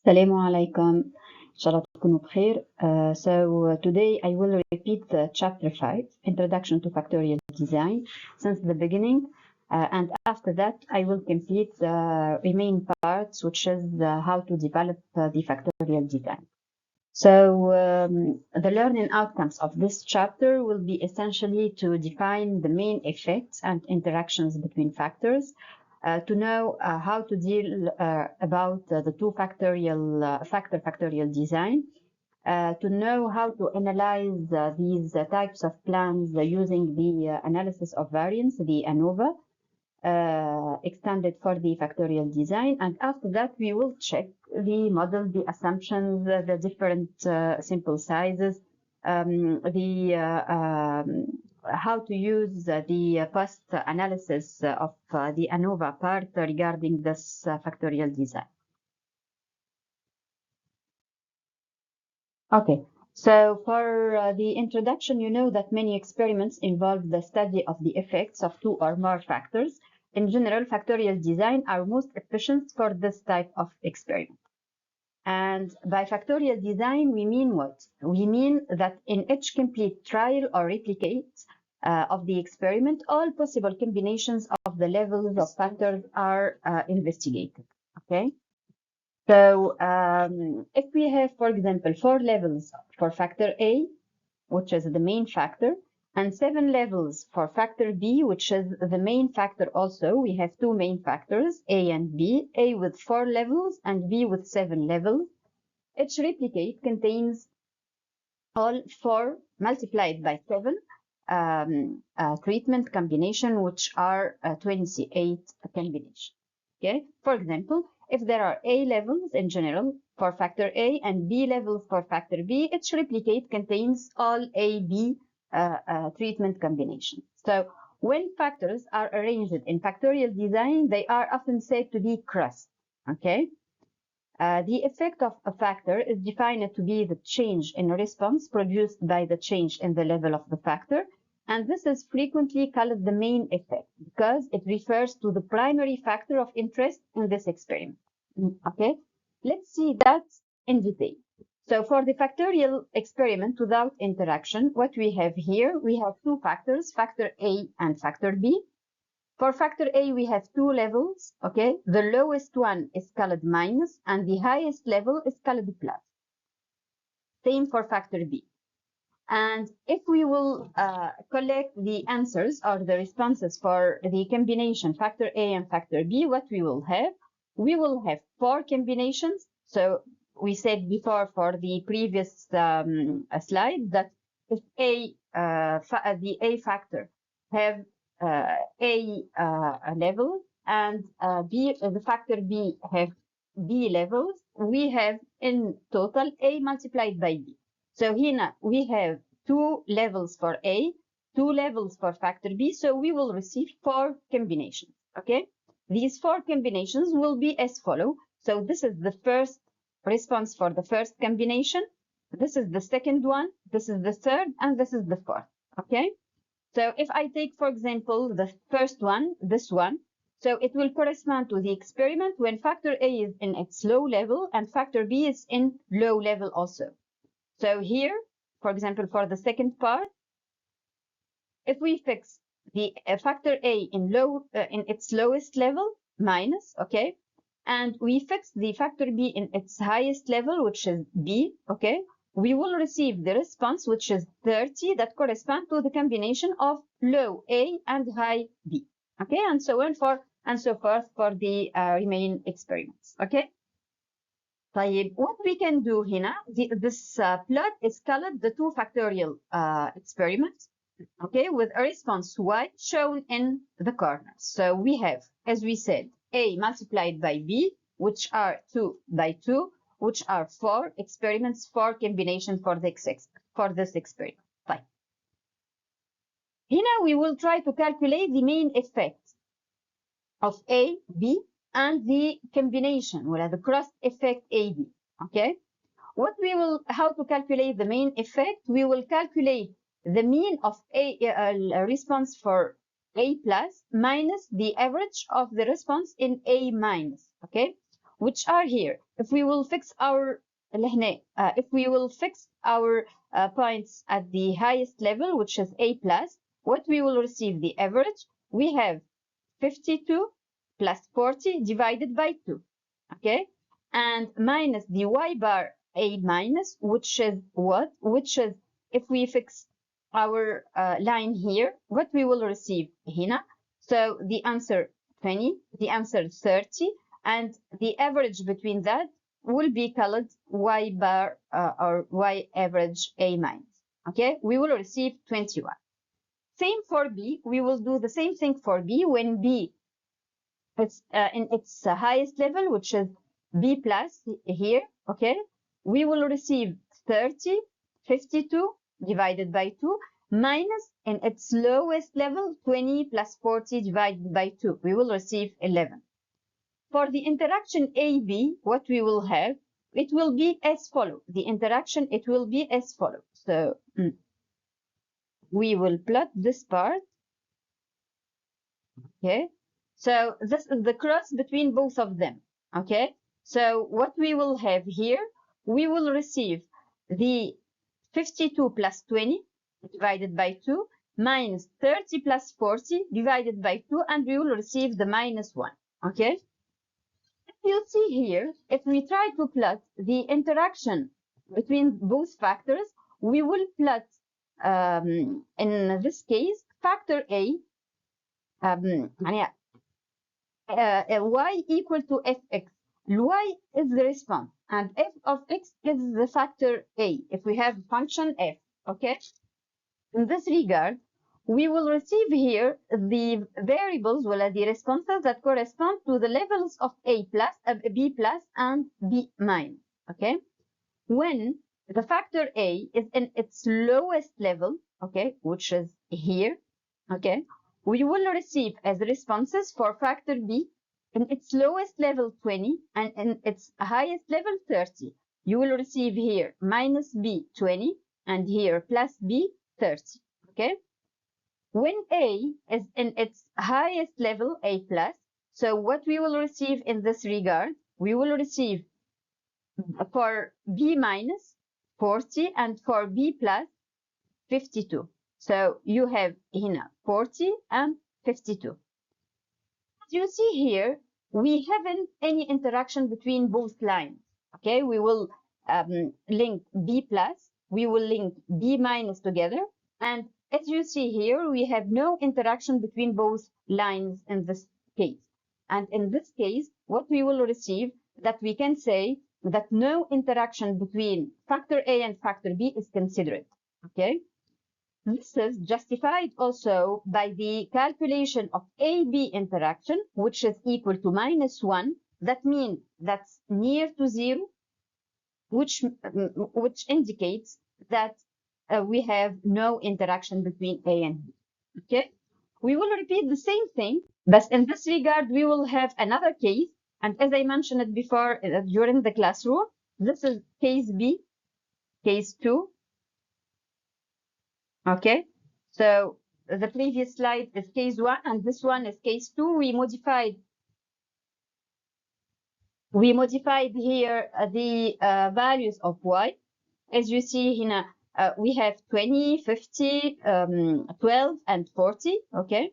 السلام عليكم. إن شاء الله تكونوا بخير. Today I will repeat the chapter 5, Introduction to Factorial Design, since the beginning, and after that I will complete the remaining parts, which is how to develop the factorial design. The learning outcomes of this chapter will be essentially to define the main effects and interactions between factors, to know how to deal about the factor factorial design, to know how to analyze these types of plans using the analysis of variance, the ANOVA, extended for the factorial design. And after that, we will check the model, the assumptions, the different simple sizes, how to use the post analysis of the ANOVA part regarding this factorial design. Okay, so for the introduction, you know that many experiments involve the study of the effects of two or more factors. In general, factorial design are most efficient for this type of experiment. And by factorial design, we mean what? We mean that in each complete trial or replicate of the experiment, all possible combinations of the levels of factors are investigated, okay? So if we have, for example, 4 levels for factor A, which is the main factor, and 7 levels for factor B, which is the main factor also, we have 2 main factors, A and B, A with 4 levels and B with 7 levels. Each replicate contains all 4 multiplied by 7 treatment combination, which are 28 combinations. Okay, for example, if there are A levels in general for factor A and B levels for factor B, each replicate contains all A, B treatment combinations. So when factors are arranged in factorial design, they are often said to be crossed. Okay, the effect of a factor is defined to be the change in response produced by the change in the level of the factor. And this is frequently called the main effect because it refers to the primary factor of interest in this experiment. Okay, let's see that in detail. So for the factorial experiment without interaction, what we have here, we have 2 factors, factor A and factor B. For factor A, we have 2 levels, okay? The lowest one is called minus and the highest level is called plus. Same for factor B. And if we will collect the answers or the responses for the combination factor A and factor B, what we will have 4 combinations. So we said before for the previous slide that if the A factor have A level and the factor B have B levels, we have in total A multiplied by B. So here we have 2 levels for A, 2 levels for factor B, so we will receive 4 combinations, okay? These 4 combinations will be as follow. So this is the first response for the first combination, this is the second one, this is the third, and this is the fourth, okay? So if I take, for example, the first one, this one, so it will correspond to the experiment when factor A is in its low level and factor B is in low level also. So here, for example, for the second part, if we fix the factor A in its lowest level, minus, okay, and we fix the factor B in its highest level, which is B, okay, we will receive the response, which is 30, that correspond to the combination of low A and high B, okay, and so on and so forth for the remaining experiments, okay. طيب, what we can do here, this plot is called the 2 factorial experiment, okay, with a response y shown in the corner. So we have, as we said, A multiplied by B, which are 2 by 2, which are 4 experiments, 4 combinations for this experiment. Fine. Here we will try to calculate the main effect of A, B, and the combination, the cross effect AB, okay? How to calculate the main effect? We will calculate the mean of a response for A plus minus the average of the response in A minus, okay? which are here. If we will fix our points at the highest level, which is A plus, what we will receive the average. We have 52 plus 40 divided by 2, okay? And minus the y bar A minus, which is what? Which is, if we fix our line here, what we will receive here. So the answer 20, the answer 30, and the average between that will be called y bar or y average A minus, okay? We will receive 21. Same for B. We will do the same thing for B when B is in its highest level, which is B plus here, okay? We will receive 30, 52 divided by 2, minus in its lowest level, 20 plus 40 divided by 2. We will receive 11. For the interaction AB, what we will have, it will be as follows. The interaction, it will be as follows. So we will plot this part, okay? So this is the cross between both of them, okay? So what we will have here, we will receive the 52 plus 20 divided by 2 minus 30 plus 40 divided by 2, and we will receive the minus 1, okay? If you see here, if we try to plot the interaction between both factors, we will plot, in this case, factor A, y equal to fx. Y is the response, and f of x is the factor A, if we have function f, okay? In this regard, we will receive here the variables, well, the responses that correspond to the levels of A plus, B plus, and B minus, okay? When the factor A is in its lowest level, okay, which is here, okay, we will receive as responses for factor B in its lowest level 20 and in its highest level 30. You will receive here minus B 20 and here plus B 30, okay? When A is in its highest level, A plus, so what we will receive in this regard, we will receive for B minus 40 and for B plus 52. So you have here 40 and 52. As you see here, we haven't any interaction between both lines. Okay, we will link B plus, we will link B minus together, and as you see here, we have no interaction between both lines in this case. And in this case, what we will receive, that we can say that no interaction between factor A and factor B is considered. Okay, this is justified also by the calculation of AB interaction, which is equal to minus 1. That means that's near to 0, which indicates that we have no interaction between A and B. Okay, we will repeat the same thing, but in this regard, we will have another case. And as I mentioned it before during the classroom, this is case B, case 2. Okay, so the previous slide is case 1 and this one is case 2. We modified here the values of y. As you see here, we have 20, 50, 12, and 40. Okay,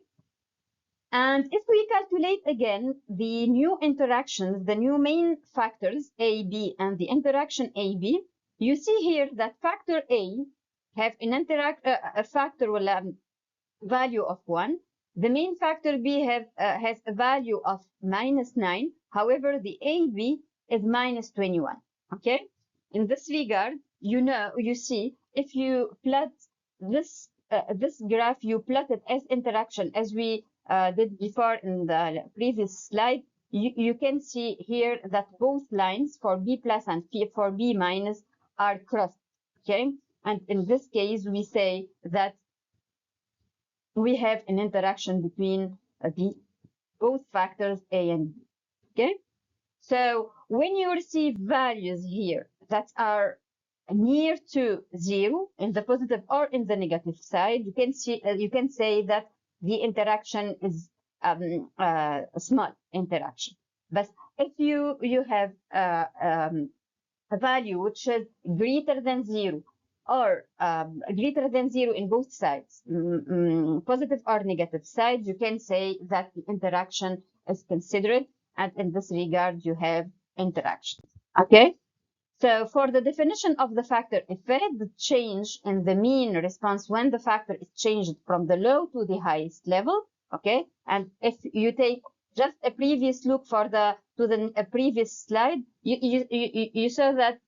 and if we calculate again the new interactions, the new main factors A, B, and the interaction A, B, you see here that factor A have an a factorial value of 1. The main factor B has a value of minus 9. However, the AB is minus 21. Okay. In this regard, you see, if you plot this graph, you plot it as interaction, as we did before in the previous slide. You can see here that both lines for B plus and for B minus are crossed. Okay. And in this case, we say that we have an interaction between both factors A and B. Okay? So when you receive values here that are near to 0 in the positive or in the negative side, you can say that the interaction is a small interaction. But if you have a value which is greater than 0 or greater than 0 in both sides, positive or negative sides, you can say that the interaction is considered, and in this regard you have interaction. Okay, so for the definition of the factor effect, the change in the mean response when the factor is changed from the low to the highest level. Okay, and if you take just a previous look for the previous slide, you saw that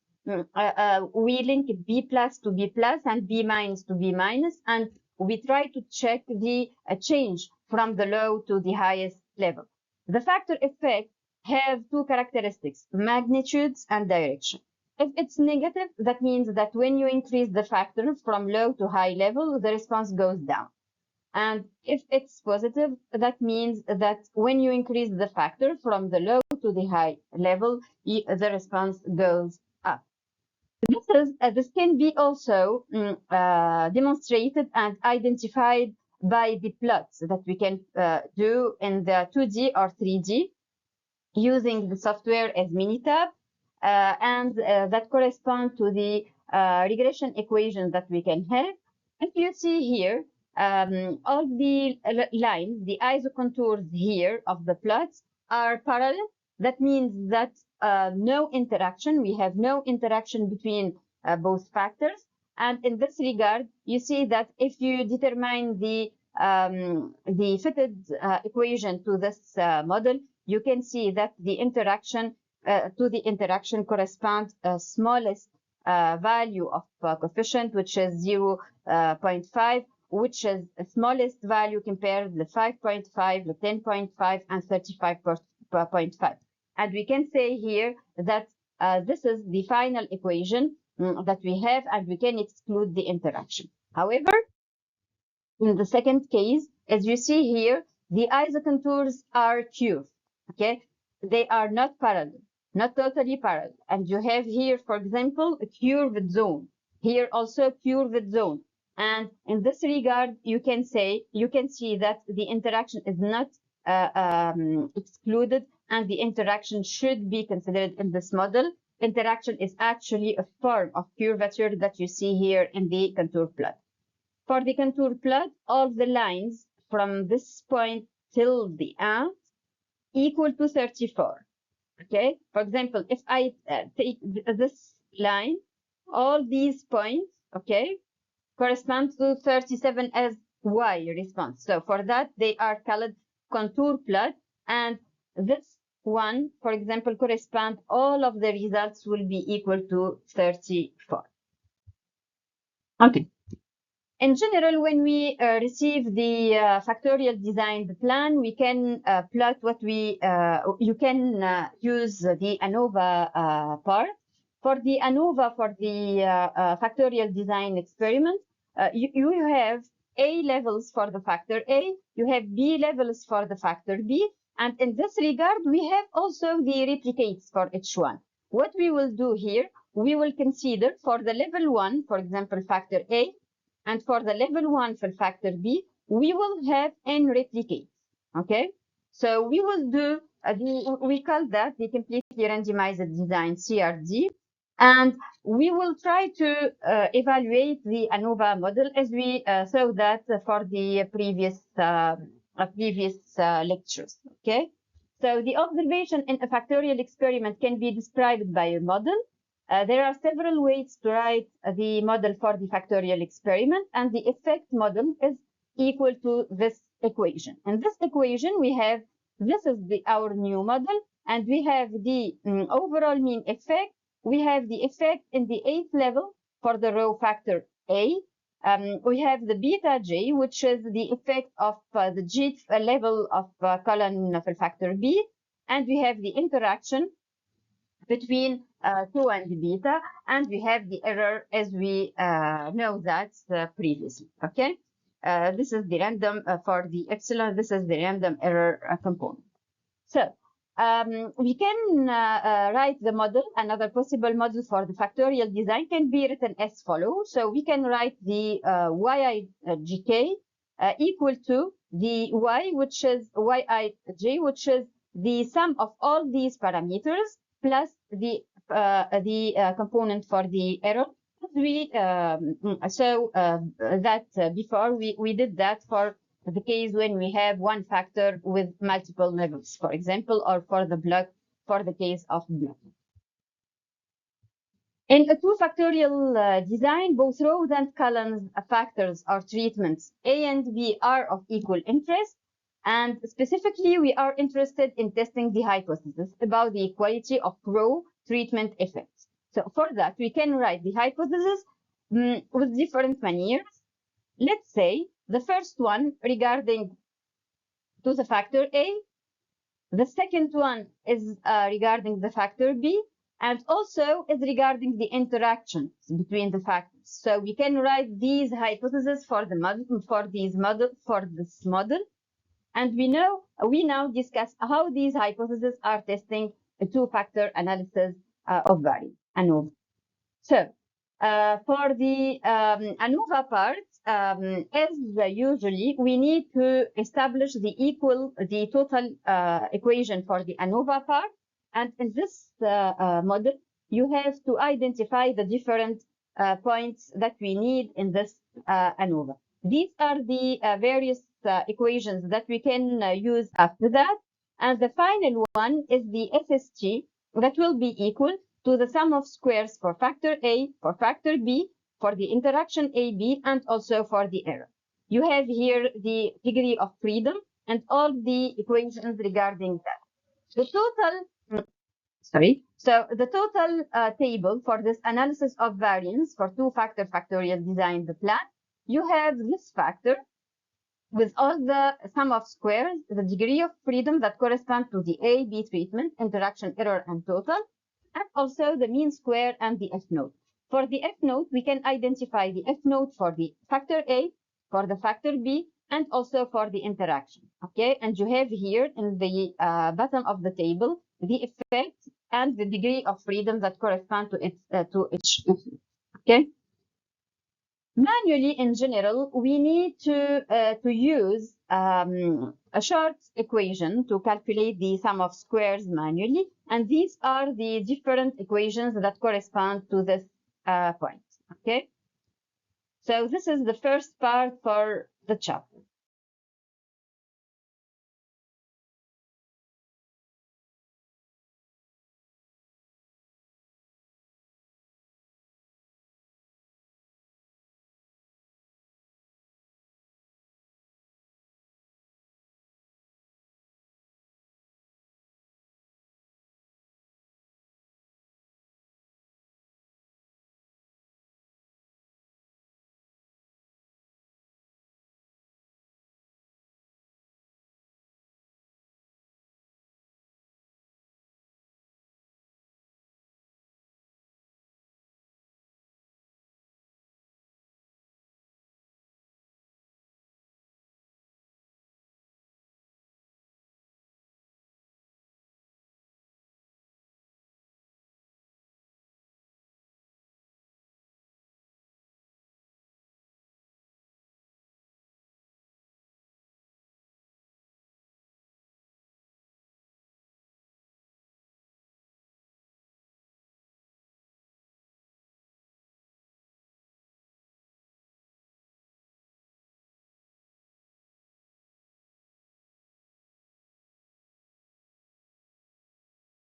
we linked B plus to B plus and B minus to B minus, and we try to check the change from the low to the highest level. The factor effect have two characteristics: magnitudes and direction. If it's negative, that means that when you increase the factor from low to high level, the response goes down. And if it's positive, that means that when you increase the factor from the low to the high level, the response goes up. This can be also demonstrated and identified by the plots that we can do in the 2D or 3D using the software as Minitab, and that correspond to the regression equation that we can have. If you see here, all the lines, the isocontours here of the plots are parallel. That means that no interaction, we have no interaction between both factors. And in this regard, you see that if you determine the fitted equation to this model, you can see that the interaction to the interaction corresponds smallest value of coefficient, which is 0.5, which is the smallest value compared to 5.5, the 10.5, and 35.5. And we can say here that this is the final equation that we have, and we can exclude the interaction. However, in the second case, as you see here, the isocontours are curved. Okay, they are not parallel, not totally parallel. And you have here, for example, a curved zone. Here also curved zone. And in this regard, you can see that the interaction is not excluded, and the interaction should be considered in this model. Interaction is actually a form of curvature that you see here in the contour plot. For the contour plot, all the lines from this point till the end equal to 34. Okay, for example, if I take this line, all these points, okay, correspond to 37 as y response. So for that, they are called contour plot, and this one, for example, correspond, all of the results will be equal to 34. Okay. In general, when we receive the factorial design plan, we can plot what you can use the ANOVA part. For the ANOVA, for the factorial design experiment, you have A levels for the factor A, you have B levels for the factor B, and in this regard, we have also the replicates for each one. What we will do here, we will consider for the level 1, for example, factor A, and for the level 1 for factor B, we will have n replicates. Okay, so we will do we call that the completely randomized design, CRD, and we will try to evaluate the ANOVA model as we saw that for the previous lectures. Okay, so the observation in a factorial experiment can be described by a model. There are several ways to write the model for the factorial experiment, and the effect model is equal to this equation. In this equation, we have, this is our new model, and we have the overall mean effect. We have the effect in the 8th level for the row factor A. We have the beta J, which is the effect of the G level of column for factor B, and we have the interaction between 2 and beta, and we have the error as we know that previously. Okay, this is the random for the epsilon, this is the random error component. So we can write the model. Another possible model for the factorial design can be written as follows. So we can write the yijk equal to the y, which is yij, which is the sum of all these parameters plus the component for the error. We so that before we did that for the case when we have one factor with multiple levels, for example, or for the block, for the case of block. In a two-factorial design, both rows and columns factors or treatments A and B are of equal interest. And specifically, we are interested in testing the hypothesis about the equality of row treatment effects. So for that, we can write the hypothesis with different manners. Let's say the first one regarding to the factor A, the second one is regarding the factor B, and also is regarding the interactions between the factors. So we can write these hypotheses for the model, for this model, and we now discuss how these hypotheses are testing a two-factor analysis of variance ANOVA. So for the ANOVA part, as usually, we need to establish the total equation for the ANOVA part. And in this model, you have to identify the different points that we need in this ANOVA. These are the various equations that we can use after that. And the final one is the SST that will be equal to the sum of squares for factor A, for factor B, for the interaction AB, and also for the error. You have here the degree of freedom and all the equations regarding that. The total table for this analysis of variance for two-factor factorial design the plan, you have this factor with all the sum of squares, the degree of freedom that corresponds to the A, B treatment, interaction, error, and total, and also the mean square and the F node. For the F node, we can identify the F node for the factor A, for the factor B, and also for the interaction. Okay, and you have here in the bottom of the table the effect and the degree of freedom that correspond to each. Okay. Manually, in general, we need to use a short equation to calculate the sum of squares manually, and these are the different equations that correspond to this point. Okay, so this is the first part for the chapter.